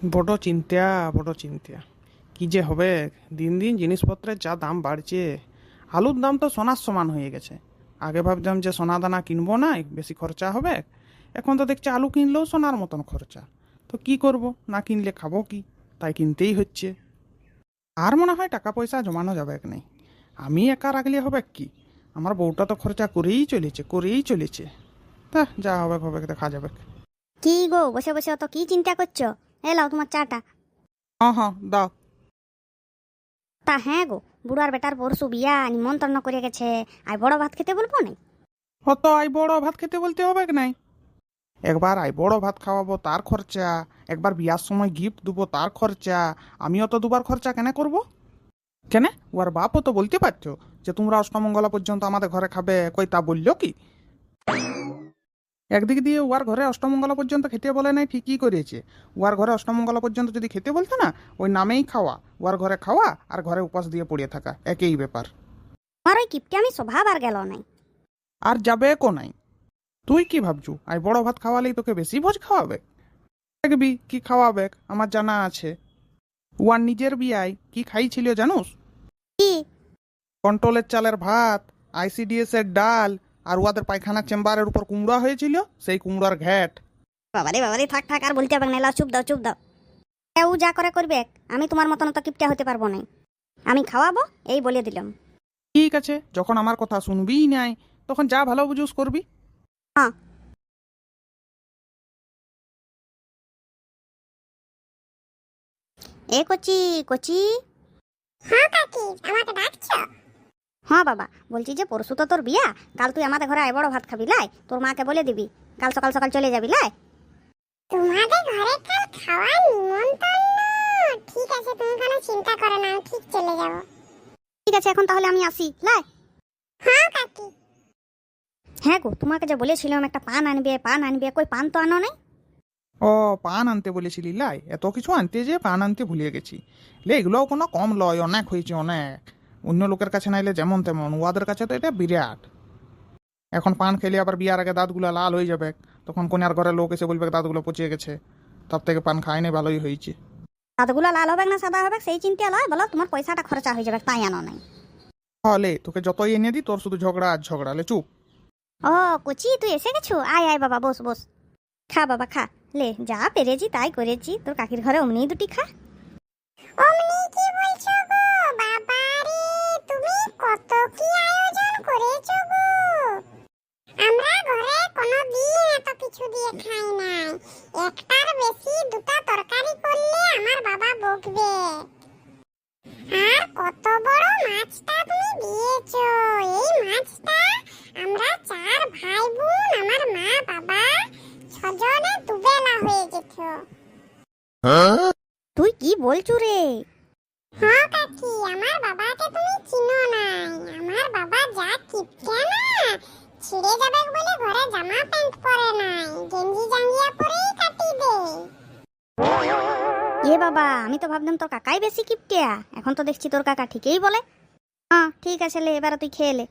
বড় চিন্তা কি যে হবে। দিন দিন জিনিসপত্রের যা দাম বাড়ছে, আলুর দাম তো সোনার সমান হয়ে গেছে। আগে ভাবতাম যে সোনা দানা কিনবো না, বেশি খরচা হবে। এখন তো দেখছি আলু কিনলেও সোনার মতন খরচা। তো কি করব, না কিনলে খাবো কি? তাই কিনতেই হচ্ছে। আর মনে হয় টাকা পয়সা জমানো যাবে কি নেই। আমি একা রাখলে হবে কি? আমার বউটা তো খরচা করেই চলেছে। তা যা হবে দেখা যাবে। কি গো, বসে বসে অত কি চিন্তা করছো? লাও তোমার চাটা। হ্যাঁ দাও। তা হ্যাঁ গো, বুড়ার বেটার পরশু বিয়া নিমন্ত্রণ করে গেছে। আই বড় ভাত খেতে বলবো না? অত আই বড় ভাত খেতে বলতে হবে কি নাই? একবার আই বড় ভাত খাওয়াবো তার খরচা, একবার বিয়ার সময় গিফট দেবো তার খরচা। আমিও তো দুবার খরচা কেন করব? কেন? ওর বাপও তো বলতে পারতো যে তোমরা অষ্টমঙ্গলা পর্যন্ত আমাদের ঘরে খাবে, কই তা বললো কি? একদিক দিয়ে ওর ঘরে অষ্টমঙ্গলা পর্যন্ত খেতে বলে নাই, ঠিকই করেছে। ওর ঘরে অষ্টমঙ্গলা পর্যন্ত যদি খেতে বলতো না, ওই নামেই খাওয়া। ওর ঘরে খাওয়া আর ঘরে উপাস দিয়ে পড়ে থাকা একই ব্যাপার। আমার ওই কিপটে আমি স্বভাব আর গেল নাই। আর যাবে কো নাই। তুই কি ভাবছু আই বড় ভাত খাওয়ালেই তোকে বেশি ভোজ খাওয়াবে? দেখবি কি খাওয়াবে, আমার জানা আছে। ওয়ার নিজের বিয়ায় কি খাইছিল জানুস? কি? কন্ট্রোলের চালের ভাত, আইসিডিএস এর ডাল, আর ওদের পায়খানার চেম্বারের উপর কুমড়া হয়েছিল, সেই কুমড়ার ঘ্যাট। বাবারে থাক থাক, আর বলতে হবে না। লাও, চুপ দাও। কেউ যা করে করবে, আমি তোমার মতন তো কিপটে হতে পারবো না। আমি খাওয়াবো, এই বলে দিলাম। ঠিক আছে, যখন আমার কথা শুনবিই নাই, তখন যা ভালো বুঝুস করবি। হ্যাঁ। এ কচি কচি। হ্যাঁ কাকি, আমাকে ডাকছো? হ্যাঁ বাবা, বলছি যে পরশু তো তোর বিয়া। কাল তুই আমাদের ঘরে আয় বড় ভাত খাবি লাই। তোর মাকে বলে দিবি কাল সকাল সকাল চলে যাবি লাই। তোমাদের ঘরে কাল খাওয়ার নিমন্ত্রণ? ঠিক আছে, তুমি কোনো চিন্তা করো না, আমি ঠিক চলে যাব। ঠিক আছে, এখন তাহলে আমি আসি লাই। হ্যাঁ কাকি। হ্যাঁ গো, তোমাকে যে বলেছিলাম একটা পান আনবে, কই পান তো আনো নাই। ও, পান আনতে বলেছিলি লাই? এত কিছু আনতে যে পান আনতে ভুলিয়ে গেছি। লে, এগুলোও কোনো কম লয়, অনেক হয়েছে অনেক। অন্য লোকের কাছে নাইলে যেমন তেমন, ওদের কাছে তো এটা বিরাট। এখন পান খেলে আবার বিয়ার আগে দাঁতগুলো লাল হয়ে যাবে, তখন কোনার ঘরে লোক এসে বলবে দাঁতগুলো পচিয়ে গেছে। তার থেকে পান খাই নাই, ভালোই হয়েছে। দাঁতগুলো লাল হবে না সাদা হবে সেই চিন্তা লয়, বলো তোমার পয়সাটা খরচা হয়ে যাবে তাই আনো নাই। তাহলে তোকে যতই এনে দিই, তোর শুধু ঝগড়া আর ঝগড়া। লে চুপ। ও কচি, তুই এসে গেছো? আয় আয় বাবা, বস বস। খা বাবা খা। লে, যা পেরেছি তাই করেছি, তোর কাকির ঘরে অমনি দুটি খা। অমনি কি বলছো গো? বাবা রে, তুমি কত কি আয়োজন করেছো গো! আমরা ঘরে কোনোদিন এত কিছু দিয়ে খাই নাই। একটার বেশি দুটা তরকারি করলে আমার বাবা বকবে। আর কত বড় মাছটা তুমি দিয়েছো! এই মাছটা আমরা চার ভাই বোন, আমার মা বাবা ছজনে দুবেলা হয়ে যেত। তুই কি বলছু রে? হ্যাঁ কাকি, আমার বাবাকে তুমি চিনো নাই। আমার বাবা যা কিপটে না, ছিঁড়ে যাবে বলে ঘরে জামা প্যান্ট পরে নাই, গেঞ্জি জাঙ্গিয়া পরেই কাটি দেয়। এ বাবা, আমি তো ভাবলাম তোর কাকাই বেশি কিপটিয়া। এখন তো দেখছি তোর কাকা ঠিকই বলে। হ্যাঁ ঠিক আছে, লে এবার তুই খেয়ে লে।